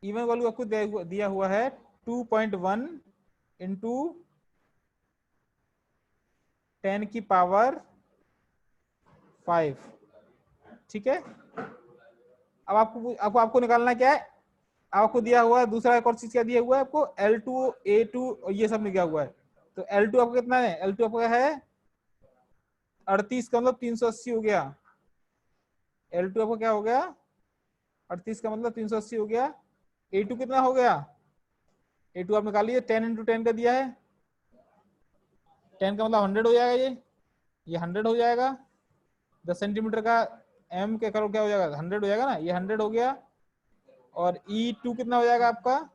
इवन वैल्यू आपको दिया हुआ है 2.1 इंटू 10 की पावर 5। ठीक है, अब आपको निकालना क्या है, आपको दिया हुआ है दूसरा एक और चीज क्या दिया हुआ है आपको, L2 A2 और ये सब दिया हुआ है। तो L2 आपको कितना है, L2 आपका है 38 का मतलब 380 हो गया। L2 आपको क्या हो गया 38 का मतलब 380 हो गया। A2 कितना हो गया, A2 आप निकालिए 10 इंटू 10 का दिया है, 10 का मतलब 100 हो जाएगा, ये 100 हो जाएगा। 10 सेंटीमीटर का M के करो क्या हो जाएगा 100 हो जाएगा ना, ये 100 हो गया। और E2 कितना हो जाएगा आपका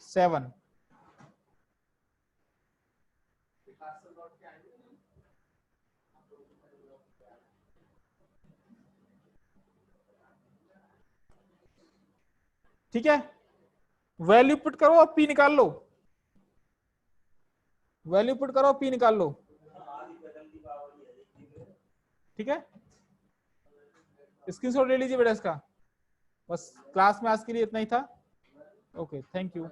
7। ठीक है, वैल्यू पुट करो और P निकाल लो, वैल्यू पुट करो P निकाल लो। ठीक है, स्क्रीनशॉट ले लीजिए बेटा इसका। बस क्लास में आज के लिए इतना ही था। Okay, thank you.